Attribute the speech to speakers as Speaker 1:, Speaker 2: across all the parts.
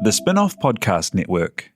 Speaker 1: The Spin-off Podcast Network.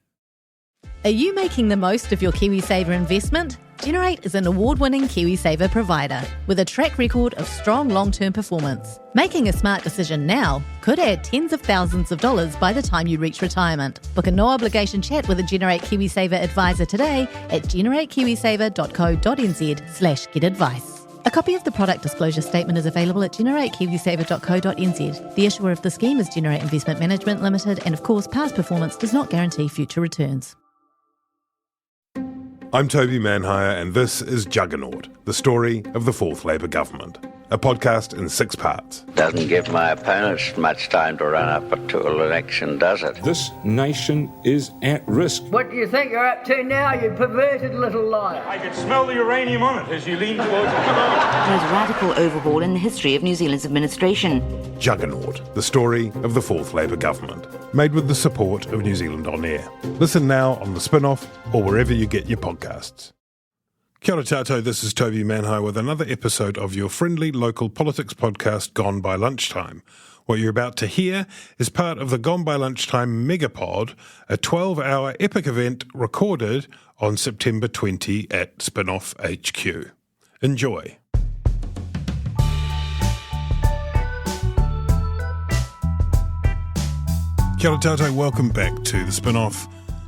Speaker 2: Are you making the most of your KiwiSaver investment? Generate is an award-winning KiwiSaver provider with a track record of strong long-term performance. Making a smart decision now could add tens of thousands of dollars by the time you reach retirement. Book a no-obligation chat with a Generate KiwiSaver advisor today at generatekiwisaver.co.nz/get-advice. A copy of the product disclosure statement is available at generatekiwisaver.co.nz. The issuer of the scheme is Generate Investment Management Limited, and of course, past performance does not guarantee future returns.
Speaker 3: I'm Toby Manhire, and this is Juggernaut, the story of the Fourth Labour Government, a podcast in 6 parts.
Speaker 4: Doesn't give my opponents much time to run up to an election, does it?
Speaker 5: This nation is at risk.
Speaker 6: What do you think you're up to now, you perverted little liar?
Speaker 7: I could smell the uranium on it as you lean towards it.
Speaker 8: Most radical overhaul in the history of New Zealand's administration.
Speaker 3: Juggernaut, the story of the Fourth Labour Government, made with the support of New Zealand On Air. Listen now on The Spin-off or wherever you get your podcasts. Kia ora tātou, this is Toby Manhire with another episode of your friendly local politics podcast, Gone by Lunchtime. What you're about to hear is part of the Gone by Lunchtime Megapod, a 12-hour epic event recorded on September 20 at Spin-off HQ. Enjoy. Kia ora tātou, welcome back to the Spin-off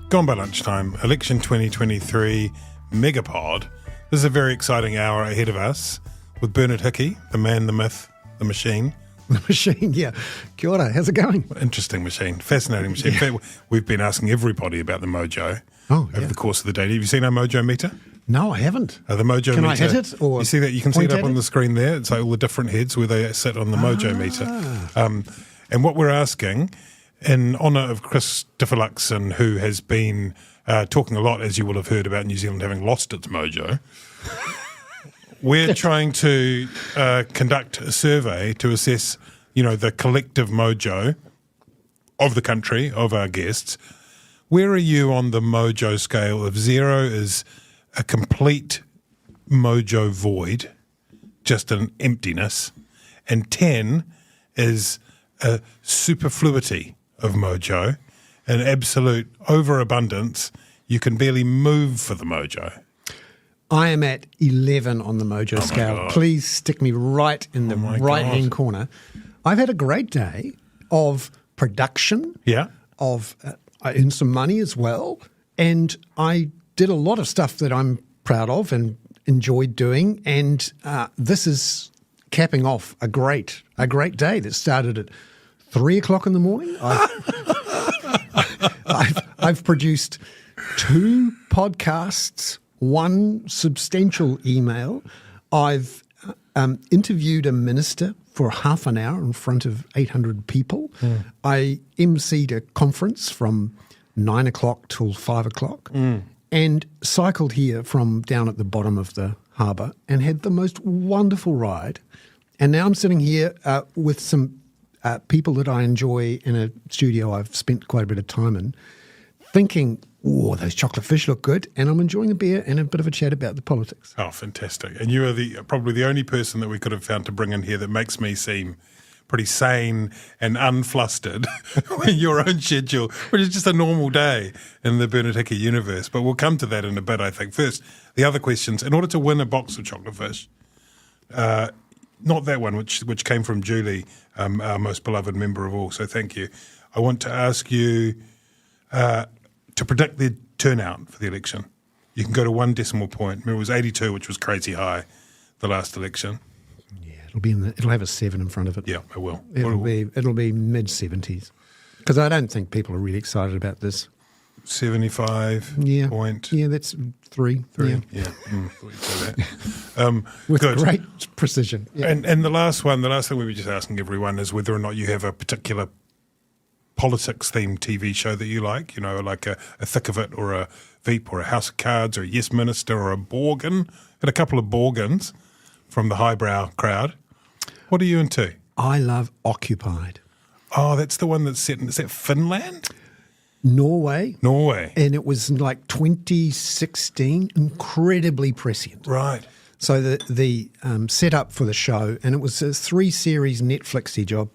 Speaker 3: Gone by Lunchtime, Election 2023 Megapod. This is a very exciting hour ahead of us with Bernard Hickey, the man, the myth, the machine.
Speaker 9: The machine, yeah. Kia ora, how's it going?
Speaker 3: Interesting machine, fascinating machine.
Speaker 9: Yeah.
Speaker 3: In fact, we've been asking everybody about the mojo
Speaker 9: over
Speaker 3: the course of the day. Have you seen our mojo meter?
Speaker 9: No, I haven't.
Speaker 3: The mojo
Speaker 9: Can
Speaker 3: meter.
Speaker 9: I hit it? Or
Speaker 3: you see that? You can see it
Speaker 9: point
Speaker 3: up
Speaker 9: at
Speaker 3: on
Speaker 9: it?
Speaker 3: the screen there. It's like all the different heads where they sit on the mojo meter. And what we're asking, in honour of Christopher Luxon, who has been talking a lot, as you will have heard, about New Zealand having lost its mojo, we're trying to conduct a survey to assess, the collective mojo of the country, of our guests. Where are you on the mojo scale? If 0 is a complete mojo void, just an emptiness, and 10 is a superfluity of mojo, an absolute overabundance, you can barely move for the mojo.
Speaker 9: I am at 11 on the mojo scale.
Speaker 3: God.
Speaker 9: Please stick me right in the right-hand corner. I've had a great day of production, of I earned some money as well, and I did a lot of stuff that I'm proud of and enjoyed doing, and this is capping off a great day that started at 3 o'clock in the morning. I've produced 2 podcasts, 1 substantial email. I've interviewed a minister for half an hour in front of 800 people. I emceed a conference from 9 o'clock till 5 o'clock and cycled here from down at the bottom of the harbour and had the most wonderful ride. And now I'm sitting here with some people that I enjoy in a studio I've spent quite a bit of time in, thinking, those chocolate fish look good, and I'm enjoying a beer and a bit of a chat about the politics.
Speaker 3: Oh, fantastic. And you are probably the only person that we could have found to bring in here that makes me seem pretty sane and unflustered in your own schedule, which is just a normal day in the Bernard Hickey universe. But we'll come to that in a bit, I think. First, the other questions. In order to win a box of chocolate fish, not that one, which came from Julie, our most beloved member of all, so thank you. I want to ask you to predict the turnout for the election. You can go to 1 decimal point. Remember, it was 82, which was crazy high, the last election.
Speaker 9: Yeah, it'll have a 7 in front of it.
Speaker 3: Yeah, it will.
Speaker 9: It'll be mid-70s. Because I don't think people are really excited about this.
Speaker 3: 75 point.
Speaker 9: Yeah, that's 3.
Speaker 3: Yeah. Thought you'd say that.
Speaker 9: With
Speaker 3: good.
Speaker 9: great precision. Yeah.
Speaker 3: And the last thing we were just asking everyone is whether or not you have a particular politics-themed TV show that you like, like a Thick of It or a Veep or a House of Cards or a Yes Minister or a Borgin. And a couple of Borgins from the highbrow crowd. What are you into?
Speaker 9: I love Occupied.
Speaker 3: Oh, that's the one that's set in, is that Finland?
Speaker 9: Norway.
Speaker 3: And
Speaker 9: it was like 2016, incredibly prescient.
Speaker 3: Right.
Speaker 9: So the setup for the show, and it was a 3-series Netflixy job,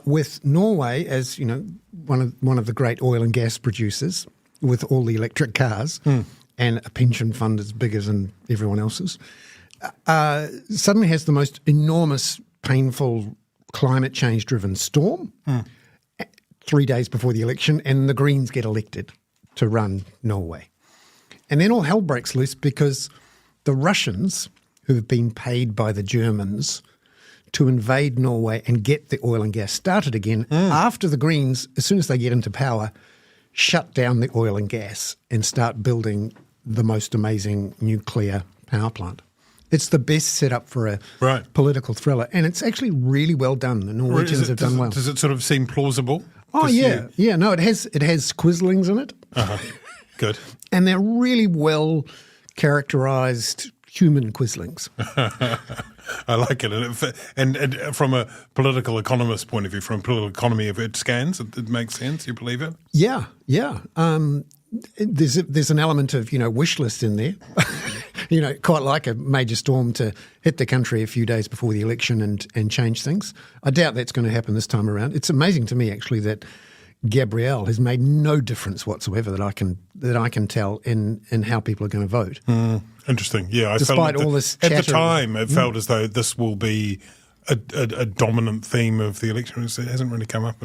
Speaker 9: with Norway as, one of the great oil and gas producers with all the electric cars and a pension fund as big as in everyone else's, suddenly has the most enormous, painful climate change-driven storm 3 days before the election, and the Greens get elected to run Norway. And then all hell breaks loose because the Russians, who have been paid by the Germans to invade Norway and get the oil and gas started again, after the Greens, as soon as they get into power, shut down the oil and gas and start building the most amazing nuclear power plant. It's the best setup for a political thriller, and it's actually really well done. The Norwegians have done well.
Speaker 3: Does it sort of seem plausible?
Speaker 9: Oh, yeah. Yeah, no, it has quizzlings in it.
Speaker 3: Good.
Speaker 9: And they're really well characterised human quizzlings.
Speaker 3: I like it. And from a political economist point of view, from a political economy of it scans, it makes sense. You believe it?
Speaker 9: Yeah. There's an element of, wish list in there. Quite like a major storm to hit the country a few days before the election and change things. I doubt that's going to happen this time around. It's amazing to me, actually, that Gabrielle has made no difference whatsoever that I can tell in how people are going to vote.
Speaker 3: Interesting. Yeah,
Speaker 9: Despite all this chatter,
Speaker 3: at the time, it felt as though this will be a dominant theme of the election. It hasn't really come up,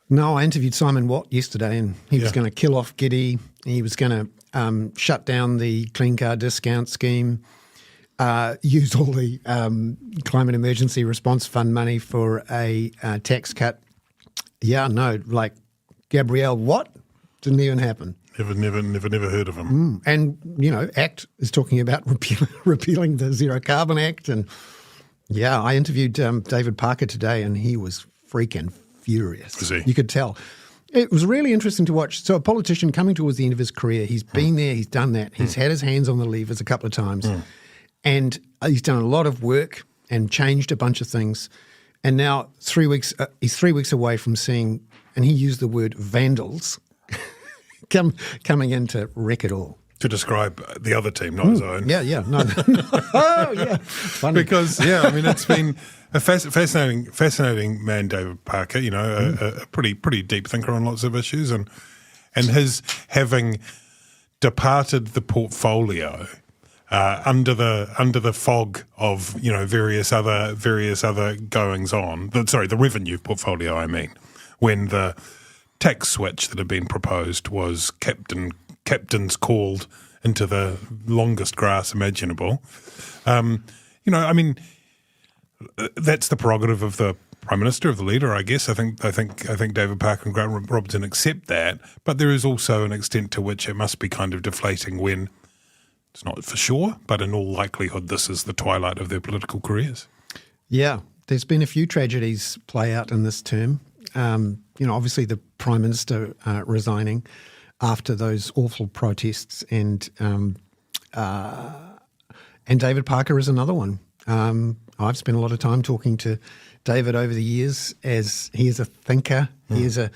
Speaker 9: No, I interviewed Simon Watt yesterday, and he was going to kill off Giddy. He was going to shut down the clean car discount scheme, use all the climate emergency response fund money for a tax cut. Yeah, no, like Gabrielle Watt didn't even happen.
Speaker 3: Never heard of him.
Speaker 9: And, ACT is talking about repealing the Zero Carbon Act. And, I interviewed David Parker today, and he was freaking furious.
Speaker 3: Was he?
Speaker 9: You could tell. It was really interesting to watch. So a politician coming towards the end of his career, he's been there, he's done that. He's had his hands on the levers a couple of times. And he's done a lot of work and changed a bunch of things. And now he's 3 weeks away from seeing, and he used the word vandals, coming in to wreck it all.
Speaker 3: To describe the other team, not his own.
Speaker 9: Yeah. No. Oh, yeah. Funny.
Speaker 3: Because, it's been a fascinating man, David Parker, a pretty deep thinker on lots of issues. And his having departed the portfolio under the fog of, various other goings on. The revenue portfolio, I mean, when the tax switch that had been proposed was captains called into the longest grass imaginable. That's the prerogative of the Prime Minister, of the leader, I guess. I think David Parker and Grant Robertson accept that, but there is also an extent to which it must be kind of deflating when it's not for sure, but in all likelihood this is the twilight of their political careers. Yeah,
Speaker 9: there's been a few tragedies play out in this term. Obviously the Prime Minister resigning after those awful protests, and David Parker is another one. I've spent a lot of time talking to David over the years, as he is a thinker. He's a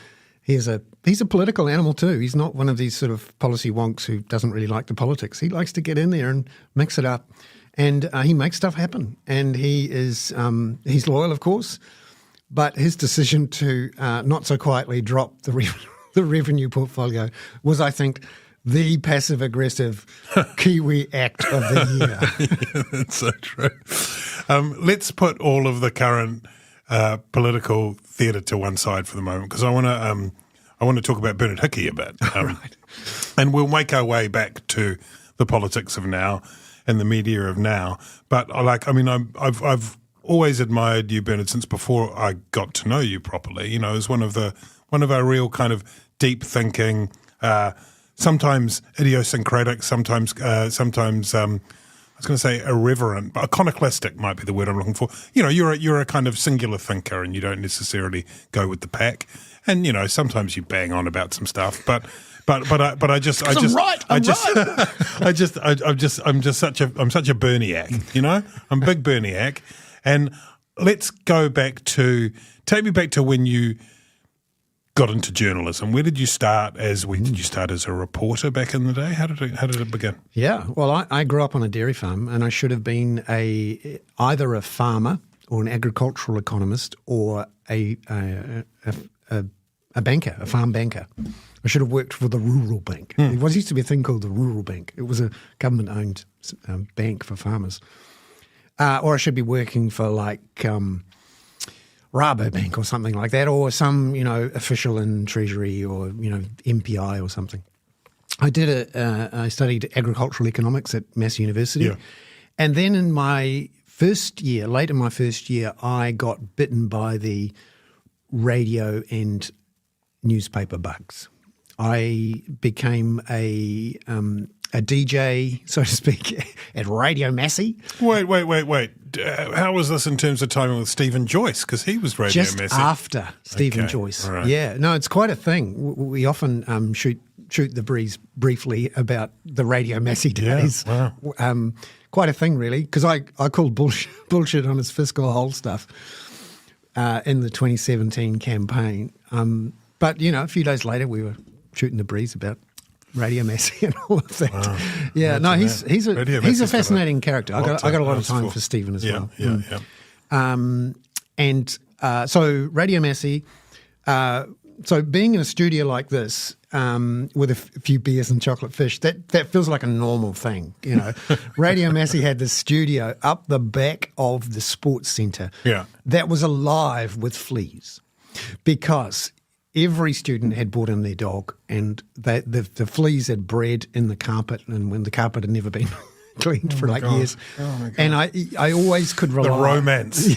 Speaker 9: political animal too. He's not one of these sort of policy wonks who doesn't really like the politics. He likes to get in there and mix it up, and he makes stuff happen. And he's loyal, of course, but his decision to not so quietly drop the revenue portfolio was, I think, the passive-aggressive Kiwi act of the year.
Speaker 3: Yeah, that's so true. Let's put all of the current political theatre to one side for the moment, because I want to talk about Bernard Hickey a bit.
Speaker 9: Right.
Speaker 3: And we'll make our way back to the politics of now and the media of now. But I've always admired you, Bernard, since before I got to know you properly. As one of our real kind of deep thinking, sometimes idiosyncratic, sometimes I was going to say irreverent, but iconoclastic might be the word I'm looking for. You're a kind of singular thinker, and you don't necessarily go with the pack. And sometimes you bang on about some stuff, but I'm just such a Berniac. I'm a big Berniac. And let's go back take me back to when you got into journalism. When did you start as a reporter back in the day? How did it begin?
Speaker 9: Yeah, well, I grew up on a dairy farm, and I should have been either a farmer or an agricultural economist or a banker, a farm banker. I should have worked for the Rural Bank. There used to be a thing called the Rural Bank. It was a government-owned bank for farmers. Or I should be working for like Rabobank or something like that, or some, official in Treasury or, MPI or something. I studied agricultural economics at Massey University. And then in my late in my first year, I got bitten by the radio and newspaper bugs. I became a DJ, so to speak, at Radio Massey.
Speaker 3: Wait. How was this in terms of timing with Stephen Joyce? Because he was Radio
Speaker 9: Just
Speaker 3: Massey.
Speaker 9: Just after Stephen Joyce.
Speaker 3: Right.
Speaker 9: Yeah. No, it's quite a thing. We often shoot the breeze briefly about the Radio Massey days.
Speaker 3: Yeah, wow.
Speaker 9: Quite a thing, really, because I called bullshit on his fiscal hole stuff in the 2017 campaign. But, a few days later, we were shooting the breeze about Radio Massey and all of that.
Speaker 3: Wow.
Speaker 9: Yeah, no, he's a fascinating character. I got a lot of time for Stephen as well.
Speaker 3: Yeah.
Speaker 9: So Radio Massey, so being in a studio like this with a few beers and chocolate fish, that feels like a normal thing. Radio Massey had this studio up the back of the sports centre that was alive with fleas because every student had brought in their dog, and the fleas had bred in the carpet, and when the carpet had never been cleaned for years.
Speaker 3: Oh my God.
Speaker 9: And I always could rely.
Speaker 3: The romance.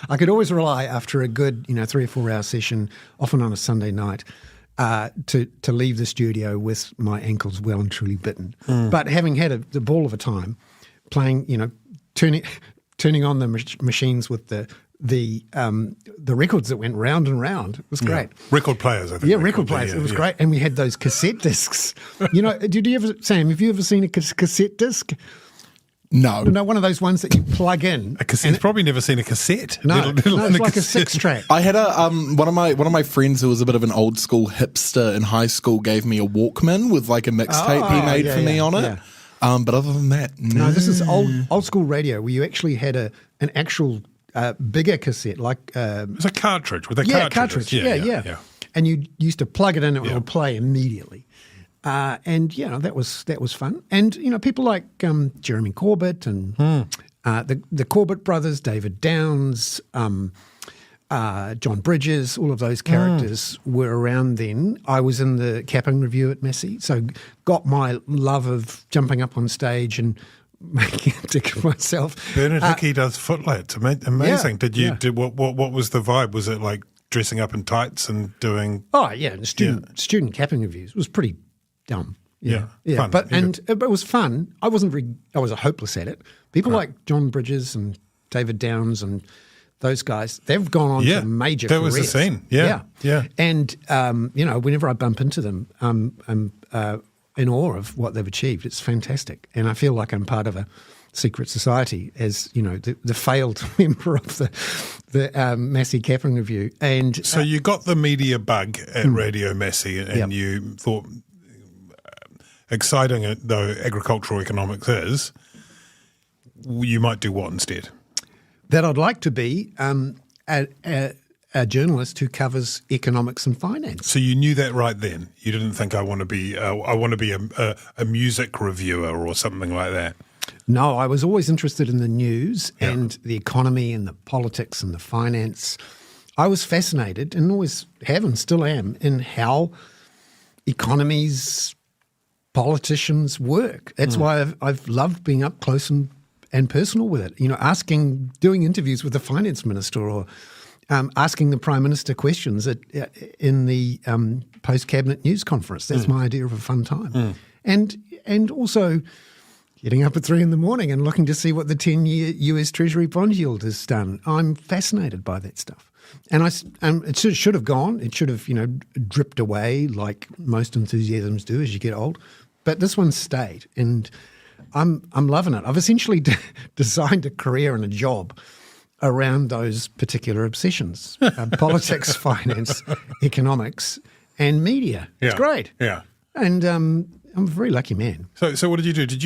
Speaker 9: I could always rely after a good 3 or 4 hour session, often on a Sunday night, to leave the studio with my ankles well and truly bitten. But having had the ball of a time playing, turning on the machines with the records that went round and round. It was great.
Speaker 3: Record players, I think.
Speaker 9: Yeah, record players. It was great. And we had those cassette discs. Sam, have you ever seen a cassette disc?
Speaker 10: No.
Speaker 9: No, one of those ones that you plug in.
Speaker 3: A cassette? You've probably never seen a cassette.
Speaker 9: No, it's like a 6-track.
Speaker 10: I had one of my friends who was a bit of an old school hipster in high school gave me a Walkman with like a mixtape he made for me on it. Yeah. But other than that,
Speaker 9: no, this is old school radio where you actually had an actual bigger cassette, like
Speaker 3: it was a cartridge with a
Speaker 9: cartridge. Yeah. And you used to plug it in, and it would play immediately. And that was fun. And people like Jeremy Corbett and the Corbett brothers, David Downs, John Bridges, all of those characters were around then. I was in the Capping Review at Massey, so got my love of jumping up on stage and making a dick of myself.
Speaker 3: Bernard Hickey does Footlets. Amazing. What was the vibe? Was it like dressing up in tights and doing?
Speaker 9: Oh yeah, and student capping reviews. It was pretty dumb. Yeah.
Speaker 3: Fun.
Speaker 9: But it was fun. I was hopeless at it. People like John Bridges and David Downs and those guys, they've gone on to major careers.
Speaker 3: That was the scene. Yeah.
Speaker 9: And whenever I bump into them, I'm in awe of what they've achieved. It's fantastic, and I feel like I'm part of a secret society as the failed member of the Massey Capping Review. And
Speaker 3: so you got the media bug at Radio Massey, and you thought, exciting though agricultural economics is, you might do what instead?
Speaker 9: That I'd like to be a journalist who covers economics and finance.
Speaker 3: So you knew that right then. You didn't think I want to be a music reviewer or something like that.
Speaker 9: No, I was always interested in the news and the economy and the politics and the finance. I was fascinated, and always have and still am, in how economies, politicians work. That's why I've loved being up close and personal with it. Doing interviews with the finance minister, or asking the Prime Minister questions in the post-cabinet news conference. That's my idea of a fun time. And also getting up at 3 a.m. and looking to see what the 10-year US Treasury bond yield has done. I'm fascinated by that stuff. And it should have gone. It should have, dripped away like most enthusiasms do as you get old. But this one stayed, and I'm loving it. I've essentially designed a career and a job around those particular obsessions: politics, finance, economics, and media. It's great.
Speaker 3: Yeah.
Speaker 9: And I'm a very lucky man.
Speaker 3: So what did you do? Did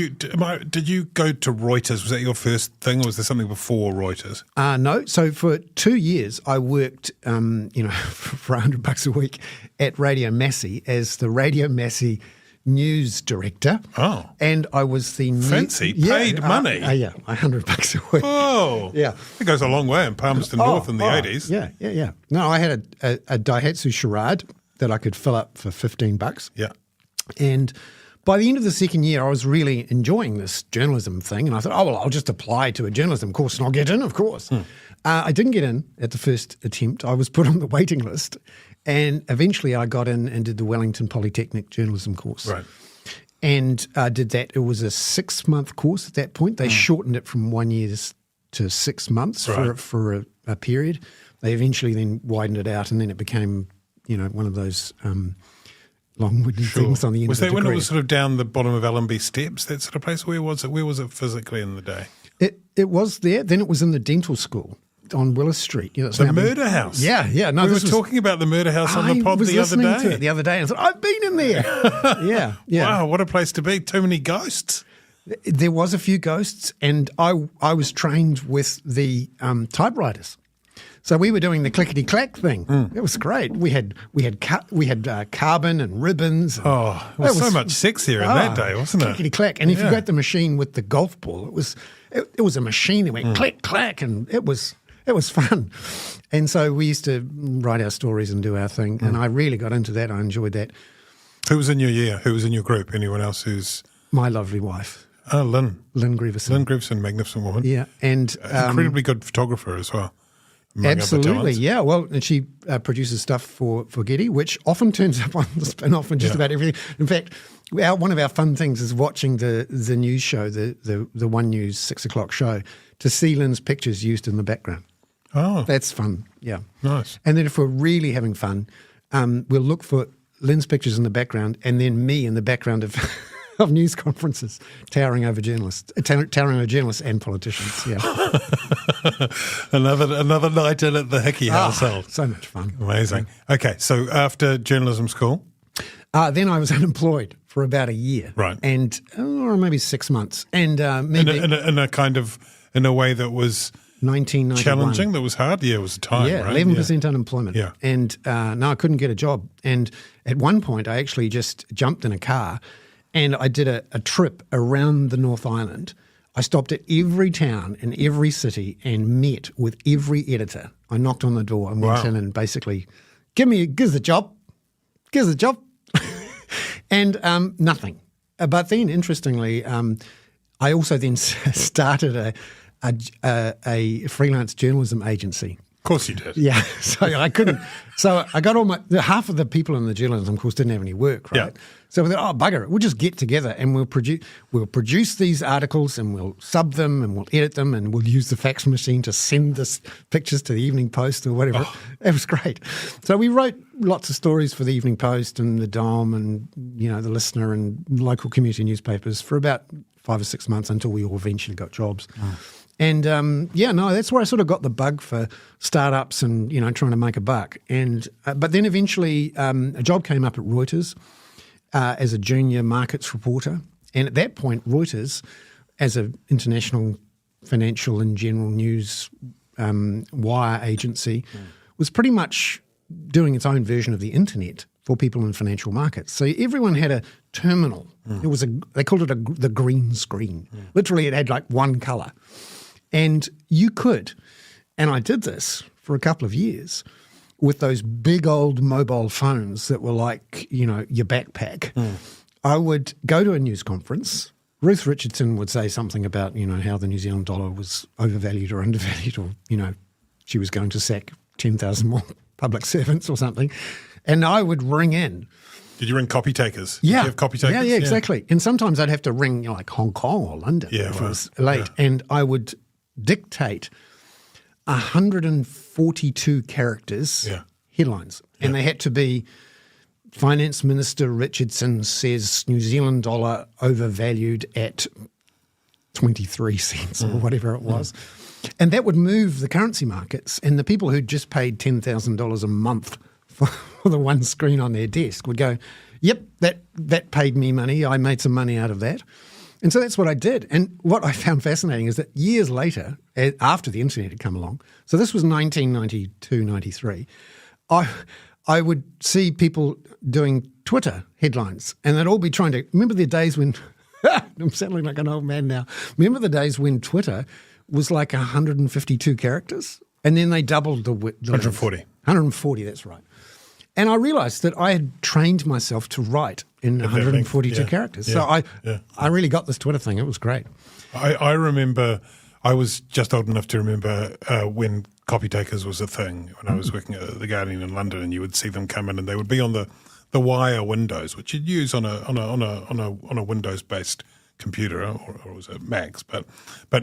Speaker 3: you go to Reuters? Was that your first thing, or was there something before Reuters?
Speaker 9: No. So for 2 years, I worked, for $100 a week at Radio Massey as the Radio Massey news director.
Speaker 3: Oh.
Speaker 9: And I was the
Speaker 3: fancy paid money.
Speaker 9: Yeah, $100 a week.
Speaker 3: Oh,
Speaker 9: yeah.
Speaker 3: It goes a long way in Palmerston North in the 80s.
Speaker 9: Yeah. No, I had a Daihatsu Charade that I could fill up for $15.
Speaker 3: Yeah.
Speaker 9: And by the end of the second year, I was really enjoying this journalism thing. And I thought, I'll just apply to a journalism course and I'll get in, of course. I didn't get in at the first attempt. I was put on the waiting list. And eventually I got in and did the Wellington Polytechnic journalism course.
Speaker 3: Right.
Speaker 9: And did that. It was a 6-month course at that point. They shortened it from 1 year to 6 months for a period. They eventually then widened it out and then it became, one of those long-winded things on the end
Speaker 3: was
Speaker 9: of the
Speaker 3: that when
Speaker 9: degree.
Speaker 3: it was sort of down the bottom of Allenby Steps, that sort of place? Where was it? Where was it physically in the day?
Speaker 9: It was there. Then it was in the dental school on Willis Street.
Speaker 3: The murder house.
Speaker 9: Yeah. No,
Speaker 3: we were talking about the murder house on the pod the other day.
Speaker 9: To it the other day and I thought, I've been in there. Yeah.
Speaker 3: Wow, what a place to be. Too many ghosts.
Speaker 9: There was a few ghosts and I was trained with the typewriters. So we were doing the clickety-clack thing. It was great. We had carbon and ribbons.
Speaker 3: And it was so much sexier in that day, wasn't it?
Speaker 9: Clickety-clack. And if you got the machine with the golf ball, it was a machine that went click-clack and it was fun. And so we used to write our stories and do our thing. And I really got into that. I enjoyed that.
Speaker 3: Who was in your year? Who was in your group? Anyone else who's...
Speaker 9: My lovely wife.
Speaker 3: Oh, Lynn.
Speaker 9: Lynn Grieverson.
Speaker 3: Lynn Grieverson, magnificent woman.
Speaker 9: Yeah. And
Speaker 3: incredibly good photographer as well.
Speaker 9: Absolutely, yeah. Well, and she produces stuff for Getty, which often turns up on the spin-off and just about everything. In fact, one of our fun things is watching the news show, the One News 6 o'clock show, to see Lynn's pictures used in the background.
Speaker 3: Oh.
Speaker 9: That's fun, yeah.
Speaker 3: Nice.
Speaker 9: And then if we're really having fun, we'll look for Lynn's pictures in the background and then me in the background of news conferences, towering over journalists and politicians. Yeah,
Speaker 3: another night in at the Hickey household.
Speaker 9: So much fun,
Speaker 3: amazing. Okay, so after journalism school,
Speaker 9: then I was unemployed for about a year,
Speaker 3: right,
Speaker 9: and or maybe 6 months, and maybe
Speaker 3: in a way that was
Speaker 9: 1991.
Speaker 3: Challenging, that was hard. Yeah, it was a time.
Speaker 9: Yeah,
Speaker 3: right?
Speaker 9: 11% unemployment.
Speaker 3: Yeah,
Speaker 9: and no, I couldn't get a job. And at one point, I actually just jumped in a car. And I did a trip around the North Island. I stopped at every town and every city and met with every editor. I knocked on the door and went in and basically, give us a job. Give us a job. And nothing. But then, interestingly, I also then started a freelance journalism agency.
Speaker 3: Of course you did.
Speaker 9: Yeah, so I couldn't. So I got half of the people in the journalism course didn't have any work, right? Yeah. So we thought, bugger it, we'll just get together and we'll produce these articles and we'll sub them and we'll edit them and we'll use the fax machine to send the pictures to the Evening Post or whatever. It was great. So we wrote lots of stories for the Evening Post and the Dom and the Listener and local community newspapers for about 5 or 6 months until we all eventually got jobs. Oh. And that's where I sort of got the bug for startups and trying to make a buck. And but then eventually a job came up at Reuters as a junior markets reporter. And at that point, Reuters, as an international financial and general news wire agency, was pretty much doing its own version of the internet for people in financial markets. So everyone had a terminal. It was they called it the green screen. Literally, it had like one color. And you could, and I did this for a couple of years with those big old mobile phones that were like, your backpack. I would go to a news conference. Ruth Richardson would say something about, how the New Zealand dollar was overvalued or undervalued or, she was going to sack 10,000 more public servants or something. And I would ring in.
Speaker 3: Did you ring copy takers?
Speaker 9: Yeah.
Speaker 3: Did you have copy takers?
Speaker 9: Yeah, exactly. And sometimes I'd have to ring like Hong Kong or London if it was late. Yeah. And I would dictate 142 characters headlines. And they had to be Finance Minister Richardson says New Zealand dollar overvalued at 23 cents or whatever it was. And that would move the currency markets. And the people who'd just paid $10,000 a month for the one screen on their desk would go, Yep, that paid me money. I made some money out of that. And so that's what I did. And what I found fascinating is that years later, after the internet had come along, so this was 1992, 93, I would see people doing Twitter headlines, and they'd all be trying to – remember the days when – I'm sounding like an old man now. Remember the days when Twitter was like 152 characters, and then they doubled the
Speaker 3: 140.
Speaker 9: 140, that's right. And I realised that I had trained myself to write in 142 characters. So I really got this Twitter thing. It was great.
Speaker 3: I remember I was just old enough to remember when copy takers was a thing when I was working at The Guardian in London, and you would see them come in and they would be on the wire windows, which you'd use on a Windows-based computer or was it Macs, but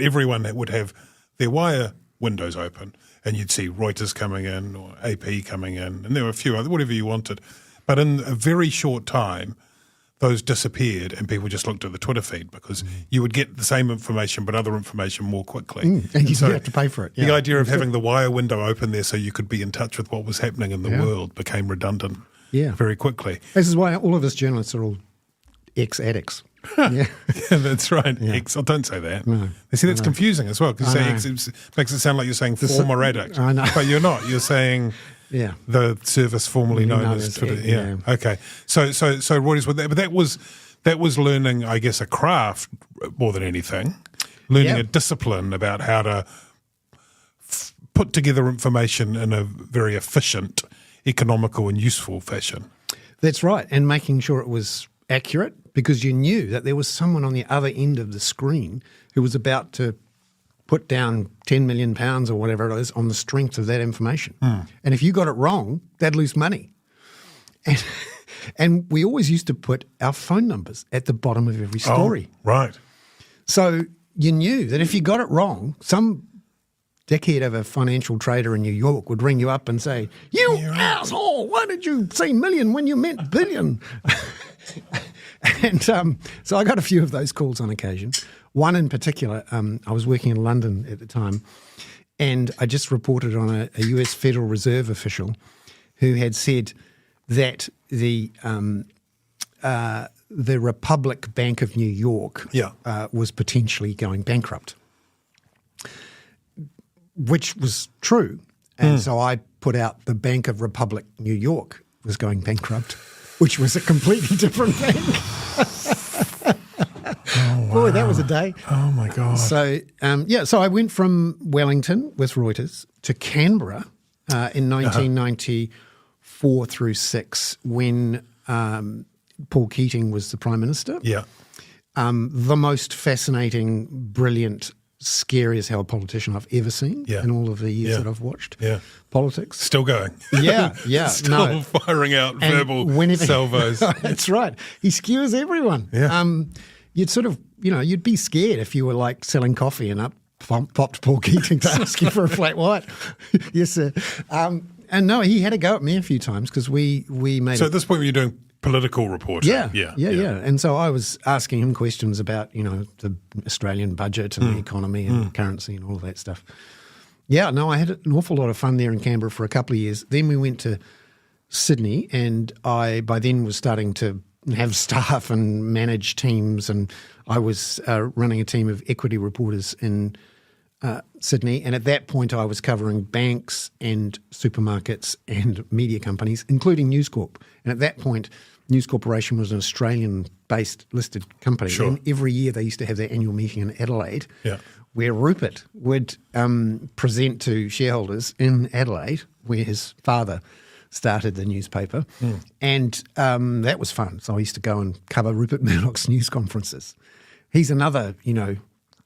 Speaker 3: everyone would have their wire windows open. And you'd see Reuters coming in or AP coming in, and there were a few other, whatever you wanted. But in a very short time, those disappeared and people just looked at the Twitter feed because you would get the same information but other information more quickly.
Speaker 9: And you have to pay for it.
Speaker 3: The idea of having the wire window open there so you could be in touch with what was happening in the world became redundant very quickly.
Speaker 9: This is why all of us journalists are all ex-addicts. Yeah.
Speaker 3: That's right. Yeah. Ex. Oh, don't say that. No, you see, that's confusing as well because you say ex, it makes it sound like you're saying former addict.
Speaker 9: I know.
Speaker 3: But you're not. You're saying the service formerly known as Twitter. Yeah. Okay. So Reuters with that, but that was learning, I guess, a craft more than anything, learning a discipline about how to put together information in a very efficient, economical, and useful fashion.
Speaker 9: That's right, and making sure it was accurate, because you knew that there was someone on the other end of the screen who was about to put down £10 million or whatever it is on the strength of that information. And if you got it wrong, they'd lose money. And we always used to put our phone numbers at the bottom of every story.
Speaker 3: Oh, right.
Speaker 9: So you knew that if you got it wrong, some dickhead of a financial trader in New York would ring you up and say, "You asshole, why did you say million when you meant billion?" And so I got a few of those calls on occasion. One in particular, I was working in London at the time, and I just reported on a US Federal Reserve official who had said that the Republic Bank of New York was potentially going bankrupt, which was true. And so I put out the Bank of Republic New York was going bankrupt, which was a completely different bank.
Speaker 3: Oh, wow.
Speaker 9: Boy, that was a day.
Speaker 3: Oh, my God.
Speaker 9: So, so I went from Wellington with Reuters to Canberra in 1994 through 6 when Paul Keating was the Prime Minister.
Speaker 3: Yeah.
Speaker 9: The most fascinating, brilliant, scary as hell politician I've ever seen in all of the years that I've watched politics.
Speaker 3: Still going.
Speaker 9: Yeah.
Speaker 3: Still firing out verbal salvos.
Speaker 9: That's right. He skewers everyone.
Speaker 3: Yeah.
Speaker 9: You'd sort of, you'd be scared if you were like selling coffee and up popped Paul Keating to ask you for a flat white. Yes, sir. And no, he had a go at me a few times because we made
Speaker 3: So at this point were you doing political reporting?
Speaker 9: Yeah. And so I was asking him questions about, the Australian budget and the economy and currency and all of that stuff. Yeah, no, I had an awful lot of fun there in Canberra for a couple of years. Then we went to Sydney, and I, by then, was starting to have staff and manage teams, and I was running a team of equity reporters in Sydney. And at that point, I was covering banks and supermarkets and media companies, including News Corp. And at that point, News Corporation was an Australian-based listed company.
Speaker 3: Sure.
Speaker 9: And every year they used to have their annual meeting in Adelaide where Rupert would present to shareholders in Adelaide, where his father started the newspaper. And that was fun. So I used to go and cover Rupert Murdoch's news conferences. He's another,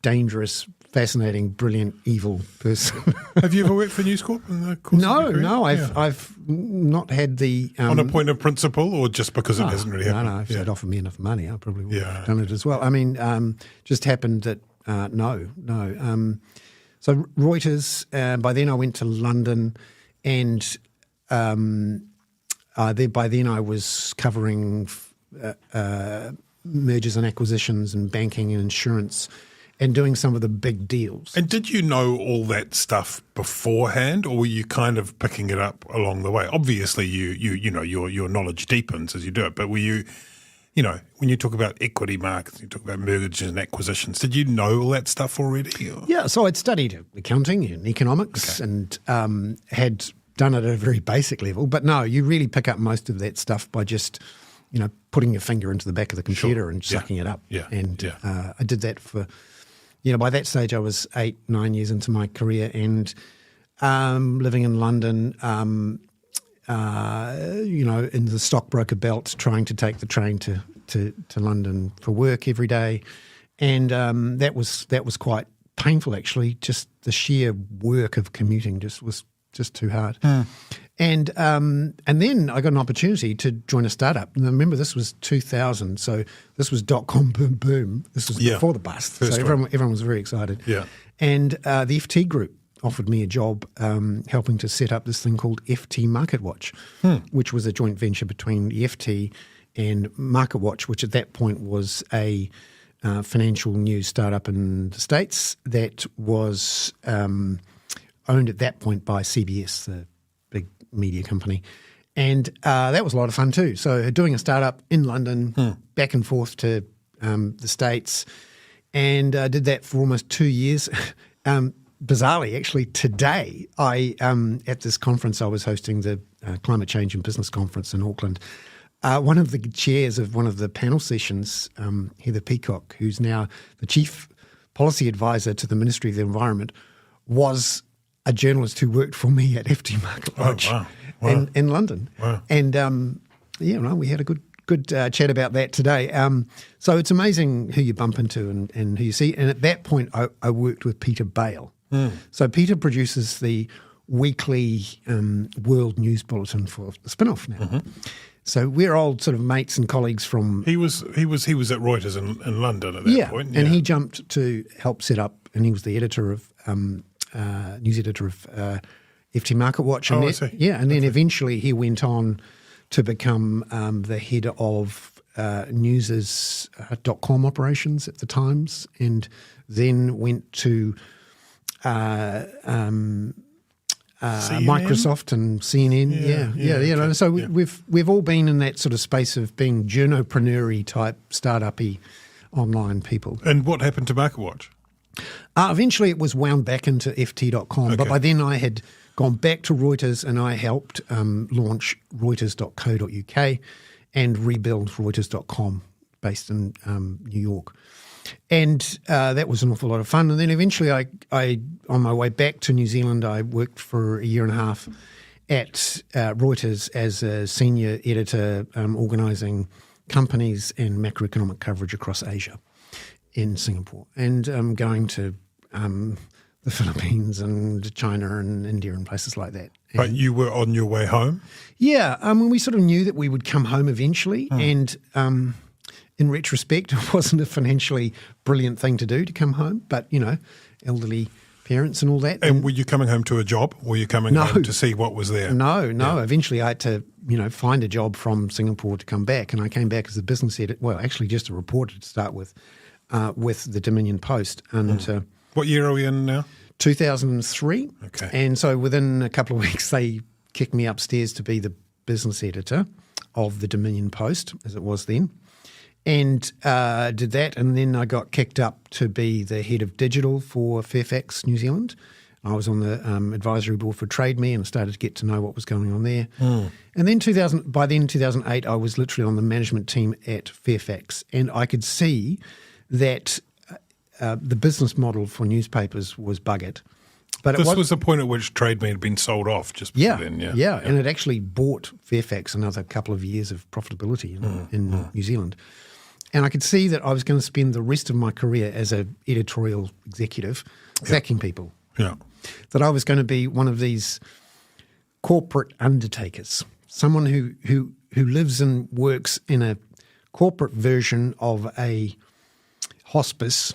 Speaker 9: dangerous, fascinating, brilliant, evil person.
Speaker 3: Have you ever worked for News Corp in the course of your career?
Speaker 9: No, I've not had the...
Speaker 3: on a point of principle or just because it hasn't really happened?
Speaker 9: No, if they'd offered me enough money, I probably would have done it as well. I mean, just happened that, no. So Reuters, by then I went to London, and by then I was covering mergers and acquisitions and banking and insurance and doing some of the big deals.
Speaker 3: And did you know all that stuff beforehand, or were you kind of picking it up along the way? Obviously, you know your knowledge deepens as you do it, but were you, when you talk about equity markets, you talk about mergers and acquisitions, did you know all that stuff already? Or?
Speaker 9: Yeah, so I'd studied accounting and economics and had done it at a very basic level. But no, you really pick up most of that stuff by just putting your finger into the back of the computer and sucking it up.
Speaker 3: Yeah.
Speaker 9: And I did that for, by that stage I was 8-9 years into my career and living in London, in the stockbroker belt, trying to take the train to London for work every day. And that was quite painful, actually. Just the sheer work of commuting was just too hard. And then I got an opportunity to join a startup. And remember, this was 2000, so this was .com boom. This was before the bust. So everyone was very excited.
Speaker 3: Yeah.
Speaker 9: And the FT Group offered me a job helping to set up this thing called FT MarketWatch, which was a joint venture between the FT and MarketWatch, which at that point was a financial news startup in the States that was owned at that point by CBS, the big media company. And that was a lot of fun too. So doing a startup in London, back and forth to the States, and did that for almost 2 years. Bizarrely, actually, today, at this conference I was hosting, the Climate Change and Business Conference in Auckland, one of the chairs of one of the panel sessions, Heather Peacock, who's now the Chief Policy Advisor to the Ministry of the Environment, was a journalist who worked for me at FT MarketWatch in London.
Speaker 3: Wow.
Speaker 9: And, we had a good chat about that today. So it's amazing who you bump into and who you see. And at that point, I worked with Peter Bale. So Peter produces the weekly World News Bulletin for the Spin-Off now. So we're old sort of mates and colleagues from... He was at
Speaker 3: Reuters in London at that point.
Speaker 9: Yeah, and he jumped to help set up, and he was the editor of news editor of FT MarketWatch. And
Speaker 3: I see.
Speaker 9: Yeah, and then eventually he went on to become the head of News.com operations at the Times, and then went to Microsoft and CNN. So we've all been in that sort of space of being journopreneur-y type startup-y online people.
Speaker 3: And what happened to MarketWatch?
Speaker 9: Eventually it was wound back into FT.com, but by then I had gone back to Reuters and I helped launch Reuters.co.uk and rebuild Reuters.com based in New York. And that was an awful lot of fun. And then eventually I on my way back to New Zealand, I worked for a year and a half at Reuters as a senior editor organising companies and macroeconomic coverage across Asia in Singapore, and going to the Philippines and China and India and places like that.
Speaker 3: But you were on your way home?
Speaker 9: Yeah. We sort of knew that we would come home eventually, and in retrospect, it wasn't a financially brilliant thing to do to come home, but, elderly parents and all that.
Speaker 3: And were you coming home to a job, or were you coming home to see what was there?
Speaker 9: No. Yeah. Eventually I had to, find a job from Singapore to come back, and I came back as a business editor, well, actually just a reporter to start with the Dominion Post. And
Speaker 3: what year are we in now?
Speaker 9: 2003.
Speaker 3: Okay.
Speaker 9: And so within a couple of weeks, they kicked me upstairs to be the business editor of the Dominion Post, as it was then. And did that, and then I got kicked up to be the head of digital for Fairfax, New Zealand. I was on the advisory board for Trade Me and started to get to know what was going on there. And then 2008, I was literally on the management team at Fairfax, and I could see that the business model for newspapers was buggered. But
Speaker 3: this was the point at which Trade Me had been sold off just before then.
Speaker 9: Yeah, and it actually bought Fairfax another couple of years of profitability in New Zealand. And I could see that I was going to spend the rest of my career as an editorial executive sacking people.
Speaker 3: Yeah.
Speaker 9: That I was going to be one of these corporate undertakers, someone who lives and works in a corporate version of a hospice,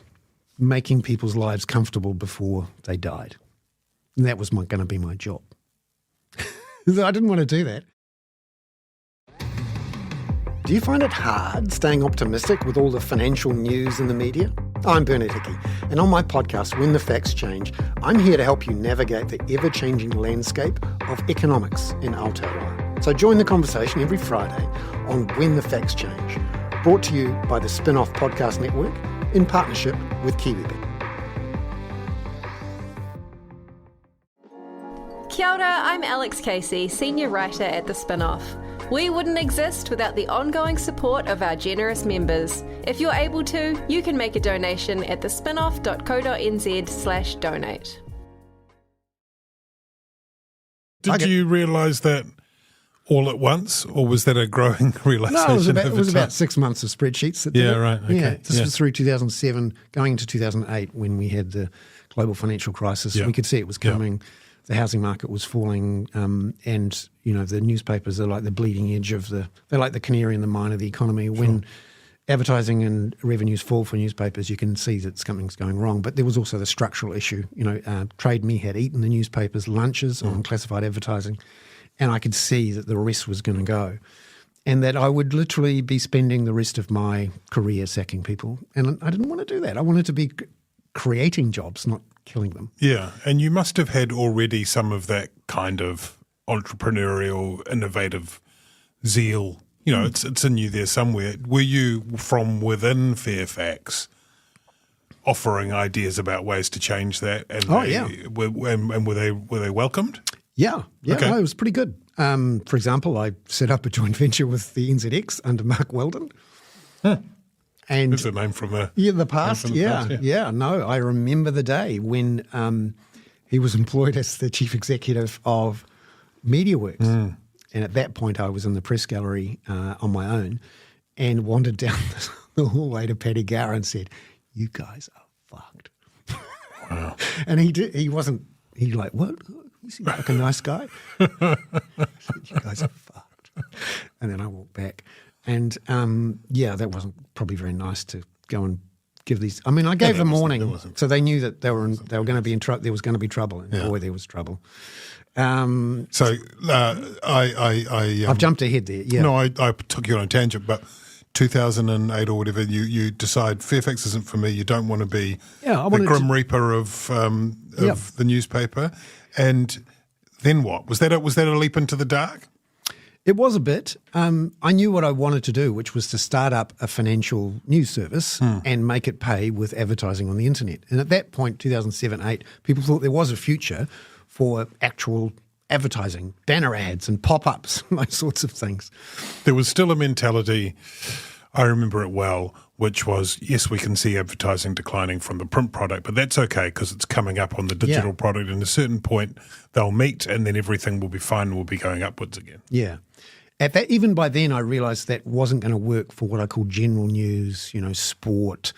Speaker 9: making people's lives comfortable before they died. And that was going to be my job. I didn't want to do that. Do you find it hard staying optimistic with all the financial news in the media? I'm Bernard Hickey, and on my podcast, When the Facts Change, I'm here to help you navigate the ever-changing landscape of economics in Aotearoa. So join the conversation every Friday on When the Facts Change, brought to you by the Spin-Off Podcast Network in partnership with KiwiBet.
Speaker 11: Kia ora, I'm Alex Casey, Senior Writer at The Spin-Off. We wouldn't exist without the ongoing support of our generous members. If you're able to, you can make a donation at thespinoff.co.nz/donate.
Speaker 3: Did you realise that all at once, or was that a growing realisation?
Speaker 9: No, it was about 6 months of spreadsheets.
Speaker 3: Right. Okay.
Speaker 9: Yeah, this was through 2007, going into 2008 when we had the global financial crisis.
Speaker 3: Yeah.
Speaker 9: We could see it was coming. Yeah. The housing market was falling, and the newspapers are like the bleeding edge of they're like the canary in the mine of the economy. When advertising and revenues fall for newspapers, you can see that something's going wrong. But there was also the structural issue. Trade Me had eaten the newspapers' lunches on classified advertising, and I could see that the rest was going to go, and that I would literally be spending the rest of my career sacking people. And I didn't want to do that. I wanted to be creating jobs, not killing them.
Speaker 3: Yeah, and you must have had already some of that kind of entrepreneurial, innovative zeal. It's in you there somewhere. Were you from within Fairfax offering ideas about ways to change that? And were they welcomed?
Speaker 9: Yeah,
Speaker 3: Okay.
Speaker 9: No, it was pretty good. For example, I set up a joint venture with the NZX under Mark Weldon. And
Speaker 3: it's a name from the
Speaker 9: past. No, I remember the day when he was employed as the chief executive of MediaWorks. And at that point, I was in the press gallery on my own and wandered down the hallway to Paddy Gower and said, "You guys are fucked."
Speaker 3: Wow.
Speaker 9: And he wasn't. He like, what? You seem like a nice guy. I said, "You guys are fucked." And then I walked back. And that wasn't probably very nice to go and give these. I mean, I gave them warning, so they knew that they were going to be in trouble. There was going to be trouble, and boy, there was trouble.
Speaker 3: I've
Speaker 9: jumped ahead there. Yeah,
Speaker 3: no, I took you on a tangent, but 2008 or whatever, you decide Fairfax isn't for me. You don't want to be the Grim Reaper of the newspaper, and then what? Was that a leap into the dark?
Speaker 9: It was a bit. I knew what I wanted to do, which was to start up a financial news service and make it pay with advertising on the internet. And at that point, 2007-8, people thought there was a future for actual advertising, banner ads and pop-ups, those sorts of things.
Speaker 3: There was still a mentality, I remember it well, which was, yes, we can see advertising declining from the print product, but that's okay because it's coming up on the digital product. And at a certain point, they'll meet and then everything will be fine and we'll be going upwards again.
Speaker 9: Yeah. Even by then, I realised that wasn't going to work for what I call general news, sport,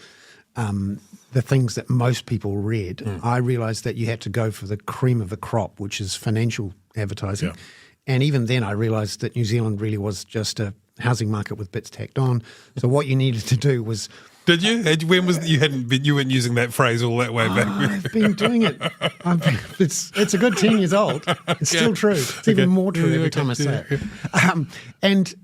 Speaker 9: the things that most people read. I realised that you had to go for the cream of the crop, which is financial advertising. Yeah. And even then, I realised that New Zealand really was just a housing market with bits tacked on. So what you needed to do was...
Speaker 3: Did you? When was you weren't using that phrase all that way back?
Speaker 9: I've been doing it. It's a good 10 years old. It's still true. It's even more true every time I say it.